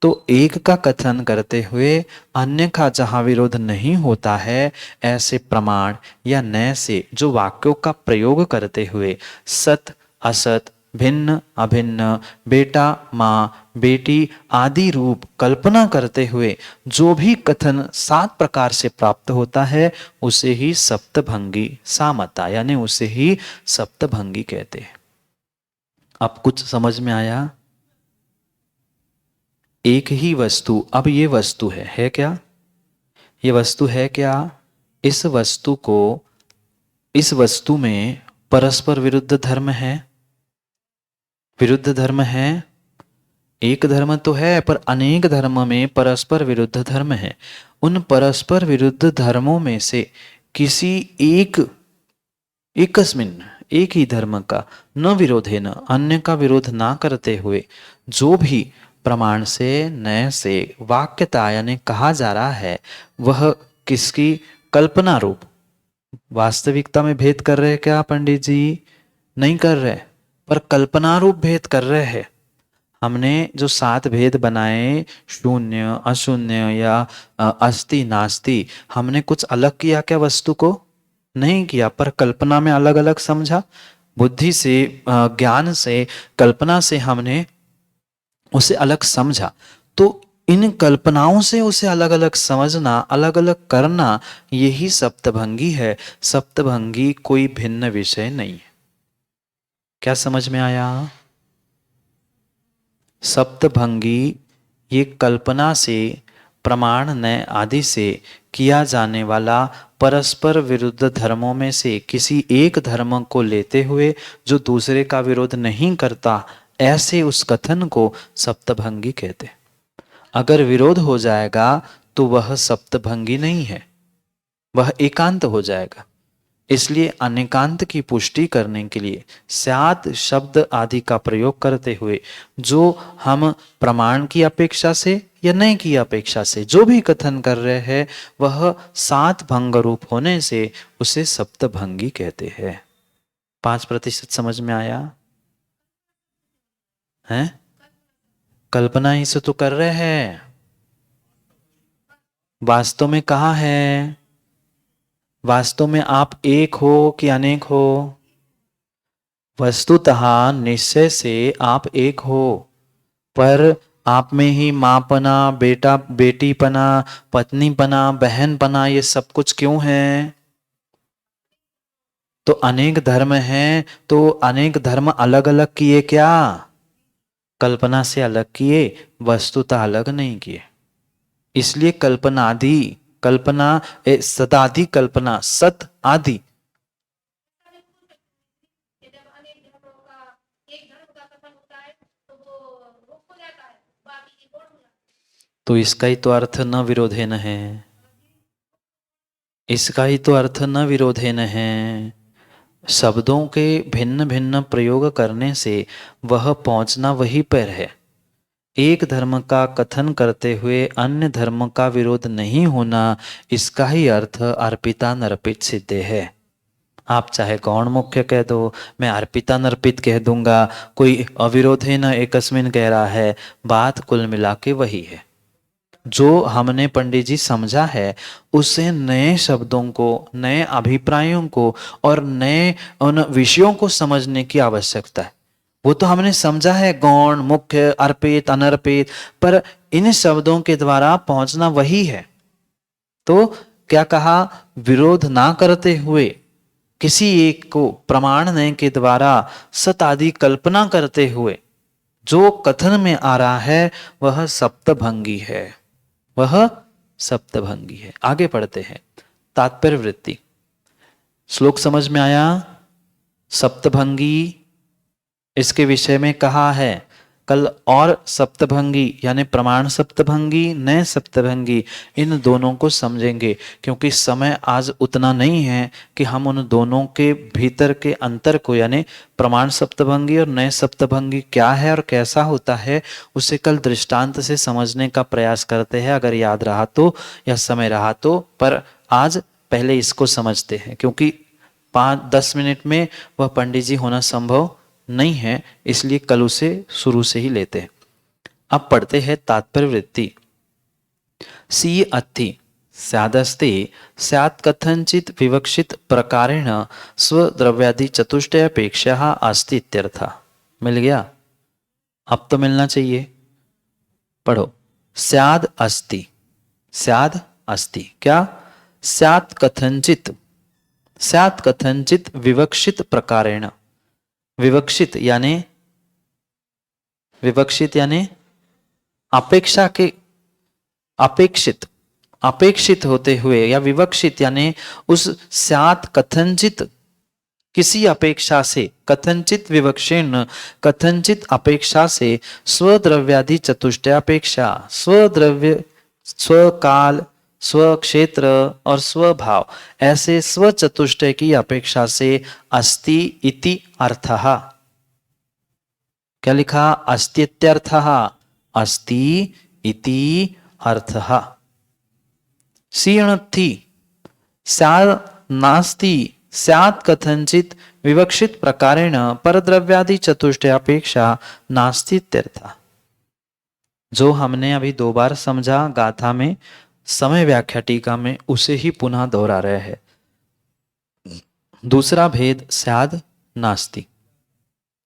तो एक का कथन करते हुए अन्य का जहां विरोध नहीं होता है, ऐसे प्रमाण या नए से जो वाक्यों का प्रयोग करते हुए सत असत, भिन्न अभिन्न, बेटा माँ बेटी आदि रूप कल्पना करते हुए जो भी कथन 7 प्रकार से प्राप्त होता है, उसे ही सप्तभंगी सामता यानी उसे ही सप्तभंगी कहते हैं। अब कुछ समझ में आया? एक ही वस्तु, अब ये वस्तु है क्या? ये वस्तु है क्या? इस वस्तु में परस्पर विरुद्ध धर्म है, विरुद्ध धर्म है। एक धर्म तो है पर अनेक धर्म में परस्पर विरुद्ध धर्म है। उन परस्पर विरुद्ध धर्मों में से किसी एकस्मिन्, एक ही धर्म का न विरोधे न, अन्य का विरोध ना करते हुए जो भी प्रमाण से, नय से, वाक्यता यानी कहा जा रहा है, वह किसकी कल्पना रूप, वास्तविकता में भेद कर रहे क्या पंडित जी? नहीं कर रहे, पर कल्पना रूप भेद कर रहे हैं। हमने जो 7 भेद बनाए, शून्य, अशून्य या अस्ति नास्ति, हमने कुछ अलग किया क्या वस्तु को? नहीं किया, पर कल्पना में अलग अलग समझा। बुद्धि से, ज्ञान से, कल्पना से हमने उसे अलग समझा। तो इन कल्पनाओं से उसे अलग अलग समझना, अलग अलग करना, यही सप्तभंगी है। सप्तभंगी कोई भिन्न विषय नहीं है। क्या समझ में आया? सप्तभंगी ये कल्पना से, प्रमाण नय आदि से किया जाने वाला परस्पर विरुद्ध धर्मों में से किसी एक धर्म को लेते हुए जो दूसरे का विरोध नहीं करता, ऐसे उस कथन को सप्तभंगी कहते हैं। अगर विरोध हो जाएगा तो वह सप्तभंगी नहीं है, वह एकांत हो जाएगा। इसलिए अनेकांत की पुष्टि करने के लिए 7 शब्द आदि का प्रयोग करते हुए जो हम प्रमाण की अपेक्षा से या नहीं की अपेक्षा से जो भी कथन कर रहे हैं, वह 7 भंग रूप होने से उसे सप्तभंगी कहते हैं। 5% समझ में आया है? कल्पना ही से तो कर रहे हैं, वास्तव में कहाँ है? वास्तव में आप एक हो कि अनेक हो? वस्तुतः निश्चय से आप एक हो, पर आप में ही माँपना, बेटा बेटीपना, पत्नीपना, बहनपना, ये सब कुछ क्यों है? तो अनेक धर्म हैं, तो अनेक धर्म अलग अलग किए क्या? कल्पना से अलग किए, वस्तुतः अलग नहीं किए। इसलिए कल्पना सदादि कल्पना, सत आदि। तो इसका ही तो अर्थ न विरोधेन है, इसका ही तो अर्थ न विरोधेन है। शब्दों के भिन्न भिन्न प्रयोग करने से वह पहुंचना वही पर है। एक धर्म का कथन करते हुए अन्य धर्म का विरोध नहीं होना, इसका ही अर्थ अर्पिता नर्पित सिद्ध है। आप चाहे गौण मुख्य कह दो, मैं अर्पिता नर्पित कह दूंगा, कोई अविरोधे न एकस्मिन कह रहा है, बात कुल मिला के वही है। जो हमने पंडित जी समझा है, उससे नए शब्दों को, नए अभिप्रायों को और नए उन विषयों को समझने की आवश्यकता है। वो तो हमने समझा है गौण, मुख्य, अर्पित, अनर्पित, पर इन शब्दों के द्वारा पहुंचना वही है। तो क्या कहा? विरोध ना करते हुए किसी एक को प्रमाण नय के द्वारा सत आदि कल्पना करते हुए जो कथन में आ रहा है, वह सप्तभंगी है, वह सप्तभंगी है। आगे पढ़ते हैं। तात्पर्य वृत्ति। श्लोक समझ में आया? सप्तभंगी इसके विषय में कहा है कल, और सप्तभंगी यानी प्रमाण सप्तभंगी, नए सप्तभंगी, इन दोनों को समझेंगे, क्योंकि समय आज उतना नहीं है कि हम उन दोनों के भीतर के अंतर को, यानी प्रमाण सप्तभंगी और नए सप्तभंगी क्या है और कैसा होता है, उसे कल दृष्टांत से समझने का प्रयास करते हैं, अगर याद रहा तो या समय रहा तो। पर आज पहले इसको समझते हैं, क्योंकि 5-10 मिनट में वह पंडित जी होना संभव नहीं है, इसलिए कल उसे शुरू से ही लेते हैं। अब पढ़ते हैं तात्पर्य वृत्ति। सी अत्थि स्यादस्ते स्यात् कथंचित विवक्षित प्रकारेण स्वद्रव्यादि चतुष्टय अपेक्षा अस्ति इत्यर्थ। मिल गया? अब तो मिलना चाहिए। पढ़ो। स्याद अस्ति, स्याद अस्ति क्या? स्यात् कथंचित, स्यात् कथंचित विवक्षित प्रकारेण। विवक्षित यानी, विवक्षित यानी अपेक्षा के, अपेक्षित, अपेक्षित होते हुए या विवक्षित यानी उस स्यात् कथंचित किसी अपेक्षा से, कथंचित विवक्षेण कथंचित अपेक्षा से, स्वद्रव्यादि चतुष्टयापेक्षा, स्वद्रव्य, स्वकाल, स्वक्षेत्र और स्वभाव ऐसे स्वचतुष्टय की अपेक्षा से अस्ति इति अर्थः। क्या लिखा? अस्तित्यर्थः, अस्ति इति अर्थः। सीणत्थि स्यात् नास्ति स्यात् कथंचित विवक्षित प्रकारेण परद्रव्यादि चतुष्टयापेक्षा नास्ति इत्यर्थः। जो हमने अभी 2 बार समझा गाथा में, समय व्याख्या टीका में, उसे ही पुनः दोहरा रहे हैं। दूसरा भेद स्याद् नास्ति,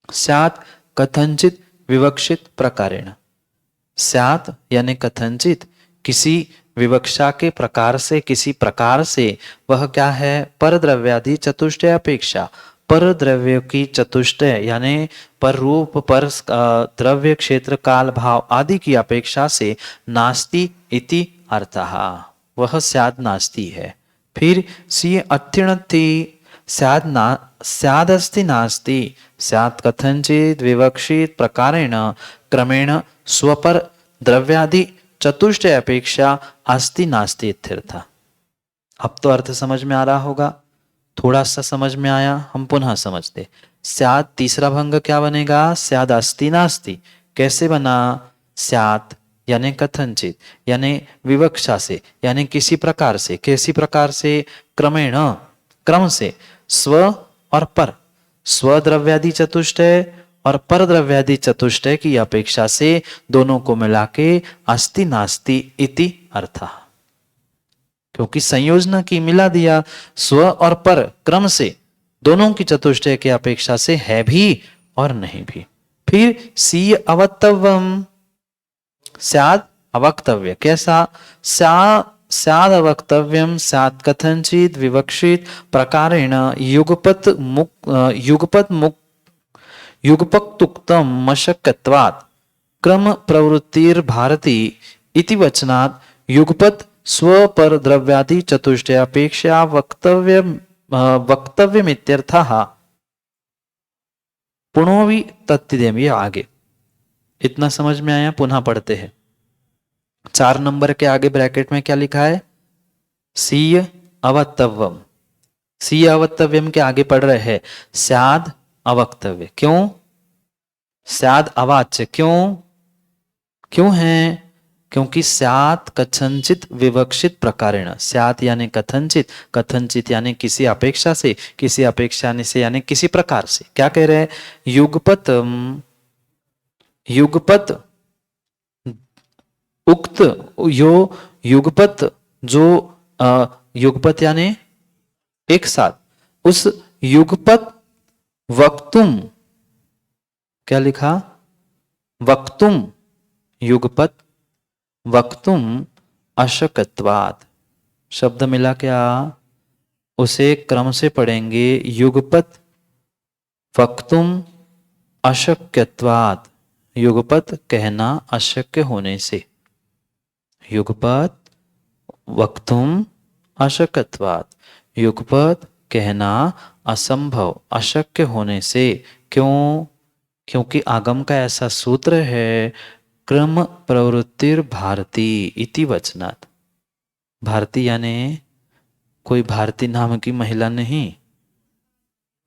स्यात् कथंचित विवक्षित प्रकारेण। स्यात् यानी कथंचित, किसी विवक्षा के प्रकार से, किसी प्रकार से, वह क्या है? परद्रव्यादि चतुष्टय अपेक्षा, पर द्रव्य की चतुष्टय यानी पर रूप, पर द्रव्य, क्षेत्र, काल, भाव आदि की अपेक्षा से नास्ति इति अर्थः, वह स्याद् नास्ति है। फिर सी अत्यणति स्यादस्ति नास्ति स्यात् कथंचित विवक्षित प्रकारेण क्रमेण स्वपर द्रव्यादि चतुष्टय अपेक्षा अस्ति नास्ति इत्यर्थः। अब तो अर्थ समझ में आ रहा होगा, थोड़ा सा समझ में आया, हम पुनः समझते। स्यात् तीसरा भंग क्या बनेगा? स्याद् अस्ति नास्ति। कैसे बना? स्यात् यानी कथंचित यानी विवक्षा से, यानी किसी प्रकार से, कैसी प्रकार से? क्रमेण, क्रम से, स्व और पर, स्व द्रव्यादि चतुष्टय और पर द्रव्यादि चतुष्टय की अपेक्षा से दोनों को मिला के अस्ति नास्ति इति अर्थः। क्योंकि संयोजन की मिला दिया, स्व और पर क्रम से दोनों की चतुष्टय की अपेक्षा से है भी और नहीं भी। फिर सी अवक्तव्यम, स्याद् अवक्तव्य। कैसा? स्याद् अवक्तव्यम स्यात् कथंचित विवक्षित प्रकारेण युगपत्तुक्तम मशक्कत्वात् क्रम प्रवृत्तिर्भारती इति वचनात् युगपत् स्वपर द्रव्यादि चतुष्टयापेक्षा वक्तव्यमित्यर्थः। पुनोवि तत्तिदेम, ये आगे इतना समझ में आया? पुनः पढ़ते हैं। 4 नंबर के आगे ब्रैकेट में क्या लिखा है? सीय अवक्तव्यम। सीय अवक्तव्यम के आगे पढ़ रहे हैं स्याद् अवक्तव्य। क्यों? स्याद् अवाच्य क्यों है? क्योंकि स्यात् कथंचित विवक्षित प्रकारेण, स्यात् यानी कथंचित, कथंचित यानी किसी अपेक्षा से, किसी अपेक्षा से यानी किसी प्रकार से। क्या कह रहे हैं? युगपत, युगपत उक्त, यो युगपत, जो युगपत यानी एक साथ, उस युगपत वक्तुम, क्या लिखा? वक्तुम, युगपत वक्तुम अशक्यत्वात्। शब्द मिला क्या? उसे क्रम से पढ़ेंगे। युगपत वक्तुम अशक्यत्वात्, युगपत कहना अशक्य होने से, युगपत वक्तुम अशक्यत्वात्, युगपत कहना असंभव, अशक्य होने से। क्यों? क्योंकि आगम का ऐसा सूत्र है, क्रम प्रवृत्तिर भारती इति वचनात्। भारती यानी कोई भारती नाम की महिला नहीं,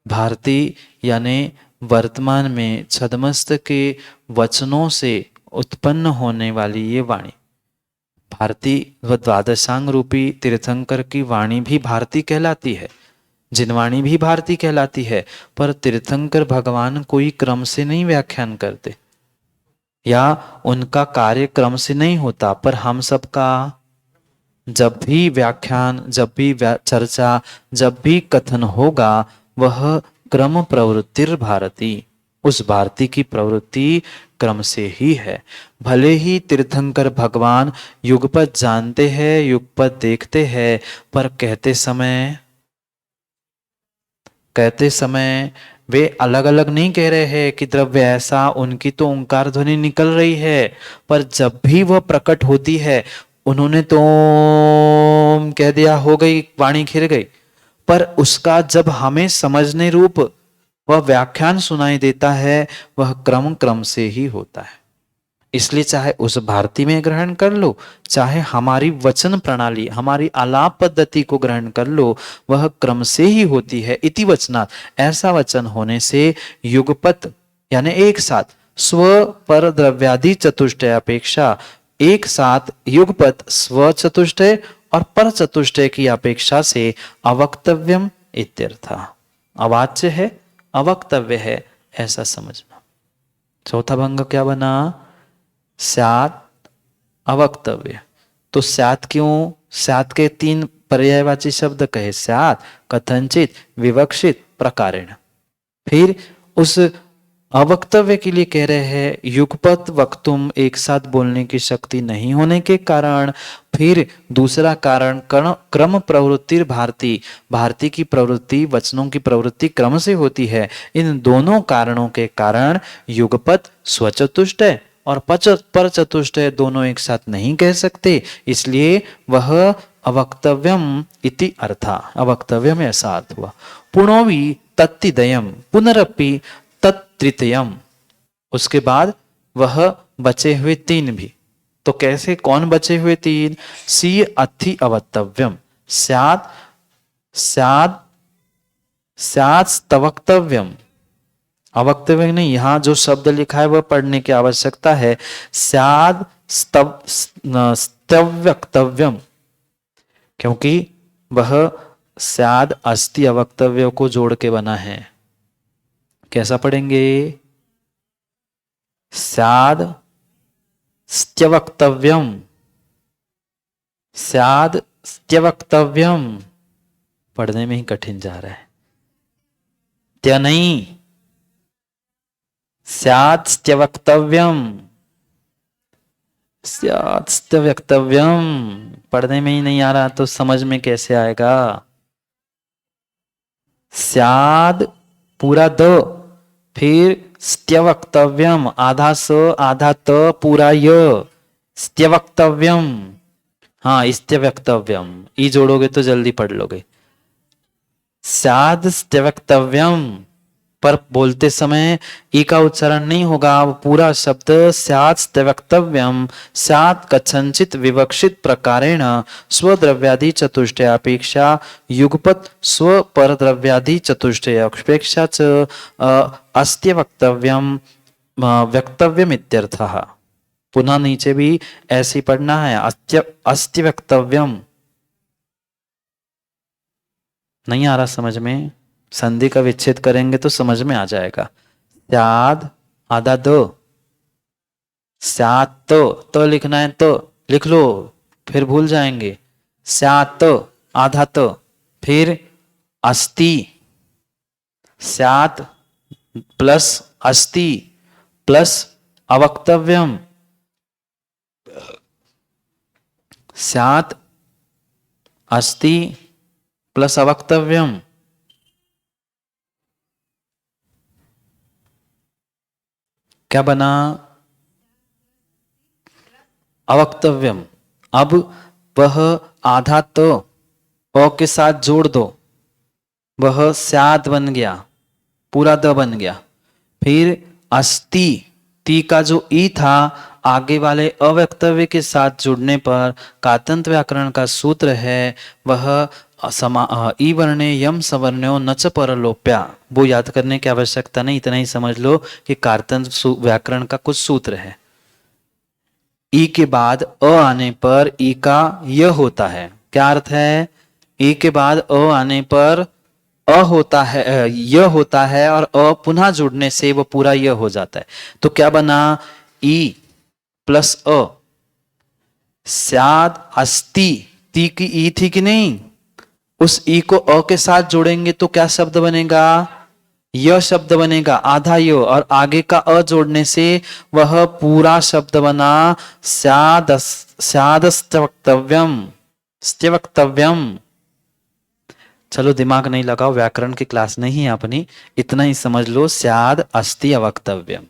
भारती यानी वर्तमान में छद्मस्त के वचनों से उत्पन्न होने वाली ये वाणी। भारती व द्वादशांग रूपी तीर्थंकर की वाणी भी भारती कहलाती है, जिनवाणी भी भारती कहलाती है। पर तीर्थंकर भगवान कोई क्रम से नहीं व्याख्यान करते या उनका कार्य क्रम से नहीं होता, पर हम सबका जब भी व्याख्यान, जब भी चर्चा, जब भी कथन होगा, वह क्रम प्रवृत्तिर भारती, उस भारती की प्रवृत्ति क्रम से ही है। भले ही तीर्थंकर भगवान युगपत जानते हैं, युगपत देखते हैं, पर कहते समय वे अलग अलग नहीं कह रहे हैं कि द्रव्य ऐसा, उनकी तो ओंकार ध्वनि निकल रही है, पर जब भी वह प्रकट होती है उन्होंने तो ओम कह दिया, हो गई, वाणी खिर गई, पर उसका जब हमें समझने रूप वह व्याख्यान सुनाई देता है, वह क्रम क्रम से ही होता है। इसलिए चाहे उस भारती में ग्रहण कर लो, चाहे हमारी वचन प्रणाली, हमारी आलाप पद्धति को ग्रहण कर लो, वह क्रम से ही होती है। इति वचनात्, ऐसा वचन होने से युगपत यानी एक साथ स्व पर द्रव्यादि चतुष्टय अपेक्षा, एक साथ युगपत स्व चतुष्टय और पर चतुष्टय की अपेक्षा से अवक्तव्यम इत्यर्थ। अवाच्य है, अवक्तव्य है, ऐसा समझना। चौथा भंग क्या बना? स्यात् अवक्तव्य। तो स्यात् क्यों? स्यात् के 3 पर्यायवाची शब्द कहे, स्यात्, कथनचित, विवक्षित, प्रकारेण। फिर उस अवक्तव्य के लिए कह रहे हैं युगपत वक्तुम, एक साथ बोलने की शक्ति नहीं होने के कारण। फिर दूसरा कारण क्रम प्रवृत्ति भारती, भारती की प्रवृत्ति, वचनों की प्रवृत्ति क्रम से होती है। इन दोनों कारणों के कारण युगपत स्वचतुष्टय और पर चतुष्टय दोनों एक साथ नहीं कह सकते, इसलिए वह अवक्तव्यम इति अर्था। अवक्तव्यम ऐसा अर्थ हुआ। पुनोवी तत्तिदयम पुनरपि तत्तृतीयम, उसके बाद वह बचे हुए 3 भी। तो कैसे, कौन बचे हुए 3? सी अथि अवक्तव्यम, स्यात् स्यात् स्यात् स्तवक्तव्यम। अवक्तव्य नहीं, यहां जो शब्द लिखा है वह पढ़ने की आवश्यकता है। स्याद् स्तव्यक्तव्यम, क्योंकि वह स्याद् अस्ति अवक्तव्य को जोड़ के बना है। कैसा पढ़ेंगे? स्याद् स्त्यवक्तव्यम, स्याद् स्त्यवक्तव्यम। पढ़ने में ही कठिन जा रहा है। त्या नहीं, स्यात् स्त्यवक्तव्यम, स्यात् स्त्यवक्तव्यम। पढ़ने में ही नहीं आ रहा तो समझ में कैसे आएगा? स्याद् पूरा द, फिर स्त्यवक्तव्यम, आधा स आधा त पूरा य, स्त्यवक्तव्यम। हाँ, स्त्यवक्तव्यम, ई जोड़ोगे तो जल्दी पढ़ लोगे। स्याद् स्त्यवक्तव्यम, पर बोलते समय ई का उच्चारण नहीं होगा। पूरा शब्द स्यात् स्तवक्तव्यम, स्यात् कथंचित विवक्षित प्रकारेण स्वद्रव्यादि चतुष्टय अपेक्षा युगपत स्व पर द्रव्यादि चतुष्टय अपेक्षा च अस्त्य वक्तव्यम वक्तव्यम इत्यर्थः। पुनः नीचे भी ऐसे पढ़ना है, अस्त्य वक्तव्यम। नहीं आ रहा समझ में? संधि का विच्छेद करेंगे तो समझ में आ जाएगा। स्याद् आधा दो, स्यात् तो लिखना है तो लिख लो, फिर भूल जाएंगे। स्यात् आधा तो, फिर अस्ति, स्यात् प्लस अस्ति प्लस अवक्तव्यम, स्यात् अस्ति प्लस अवक्तव्यम। क्या बना? अवक्तव्यम। अब वह आधा तो अ के साथ जोड़ दो, वह स्याद् बन गया, पूरा द बन गया। फिर अस्ति, ती का जो ई था आगे वाले अवक्तव्य के साथ जुड़ने पर कातंत व्याकरण का सूत्र है, वह ई वर्णे यम सवर्ण्यो न च परलोप्या। वो याद करने की आवश्यकता नहीं, इतना ही समझ लो कि कातंत व्याकरण का कुछ सूत्र है। ई के बाद अ आने पर ई का य होता है। क्या अर्थ है? ई के बाद अ आने पर अ होता है, य होता है, और अ पुनः जुड़ने से वो पूरा य हो जाता है। तो क्या बना? ई प्लस अ, स्याद् अस्ति, ती की ई थी कि नहीं, उस ई को अ के साथ जोड़ेंगे तो क्या शब्द बनेगा? य शब्द बनेगा, आधा य, और आगे का अ जोड़ने से वह पूरा शब्द बना स्यादस्तवक्तव्यम, स्त्यवक्तव्यम। चलो दिमाग नहीं लगाओ, व्याकरण की क्लास नहीं है अपनी, इतना ही समझ लो, स्याद् अस्ति अवक्तव्यम।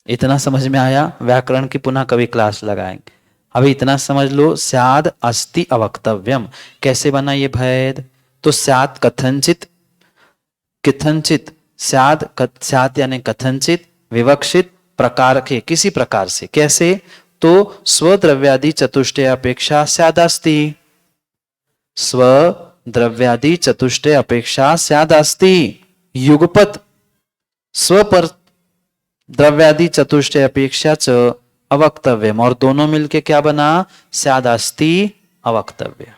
इतना समझ में आया? व्याकरण की पुनः कभी क्लास लगाएंगे। अभी इतना समझ लो, स्याद अस्ति अवक्तव्यम कैसे बना ये भेद? तो स्याद कथनचित, कथनचित स्याद यानी कथनचित, विवक्षित प्रकार के किसी प्रकार से, कैसे? तो स्वद्रव्यादि चतुष्टय अपेक्षा स्यादास्ति, स्वद्रव्यादि चतुष्टय अपेक्षा स्यादास्ति। युगपत स्वपर द्रव्यादि चतुष्टय अपेक्षा च अवक्तव्यम, और दोनों मिलके क्या बना? स्यादास्ति अवक्तव्य।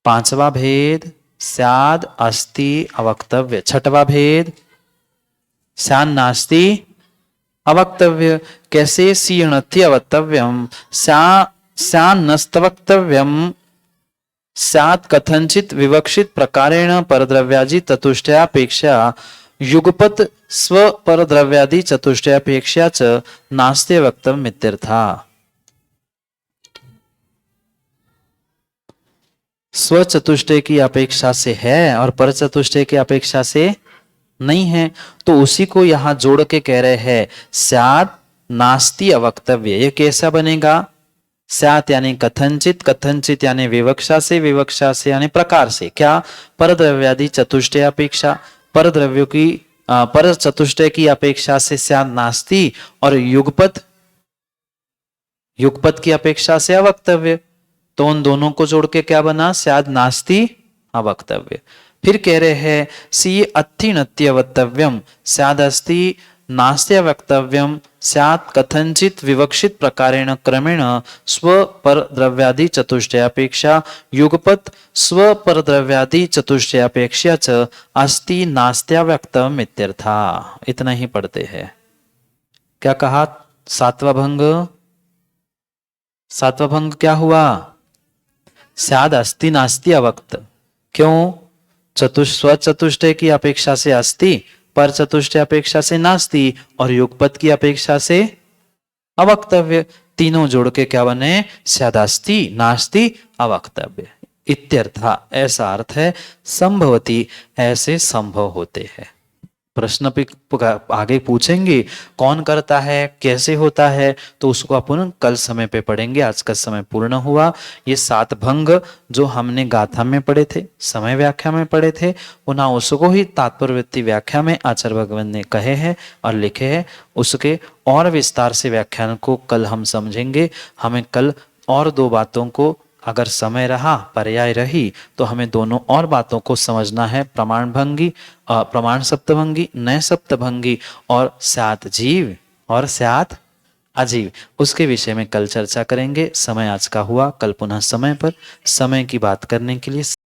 पांचवा भेद स्याद अस्ति अवक्तव्य। छठवा भेद स्यान नास्ति अवक्तव्य, कैसे? सीर्णथि अवक्तव्यम स्यान नस्तवक्तव्यम। स्यात् कथंचित विवक्षित प्रकारेण परद्रव्यादि चतुष्टयापेक्षा युगपत स्व परद्रव्यादि चतुष्टयापेक्षा च नास्ति वक्तव्यम इत्यर्था। स्व चतुष्टय की अपेक्षा से है और पर चतुष्टय की अपेक्षा से नहीं है, तो उसी को यहां जोड़ के कह रहे हैं स्यात् नास्ति अवक्तव्य। ये कैसा बनेगा? स्यात् यानी कथंचित, कथंचित यानी विवक्षा से, विवक्षा से यानी प्रकार से। क्या? परद्रव्यादि चतुष्टय अपेक्षा, पर द्रव्यों की पर चतुष्टय की अपेक्षा से स्यात् नास्ति, और युगपत, युगपत की अपेक्षा से अवक्तव्य। तो उन दोनों को जोड़ के क्या बना? स्यात् नास्ति अवक्तव्य। फिर कह रहे हैं सी अत्थि नत्यवक्तव्यम स्यादस्ति नास्ति अवक्तव्यम स्यात् कथंचित विवक्षित प्रकारेण क्रमेण स्व पर द्रव्यादि चतुष्टयापेक्षा युगपत स्व पर द्रव्यादि चतुष्टयापेक्षा च अस्ति नास्त्याव्यक्तम इत्यर्था। इतना ही पढ़ते हैं। क्या कहा? सातवां भंग, सातवां भंग क्या हुआ? स्याद अस्ति नास्ति अवक्त। क्यों? स्व चतुष्टय की अपेक्षा से अस्ति, पर चतुष्टय अपेक्षा से नास्ति, और युगपत की अपेक्षा से अवक्तव्य। तीनों जोड़ के क्या बने? स्यादास्ति नास्ति अवक्तव्य इत्यर्था। ऐसा अर्थ है संभवती, ऐसे संभव होते हैं। प्रश्न पे आगे पूछेंगे कौन करता है, कैसे होता है, तो उसको अपन कल समय पे पढ़ेंगे। आज का समय पूर्ण हुआ। ये 7 भंग जो हमने गाथा में पढ़े थे, समय व्याख्या में पढ़े थे, पुनः उसको ही तात्पर्यवृत्ति व्याख्या में आचार्य भगवान ने कहे हैं और लिखे हैं। उसके और विस्तार से व्याख्यान को कल हम समझेंगे। हमें कल और 2 बातों को, अगर समय रहा, पर्याय रही, तो हमें दोनों और बातों को समझना है। प्रमाण भंगी, प्रमाण सप्तभंगी, नए सप्तभंगी, और स्यात् जीव और स्यात् अजीव, उसके विषय में कल चर्चा करेंगे। समय आज का हुआ, कल पुनः समय पर समय की बात करने के लिए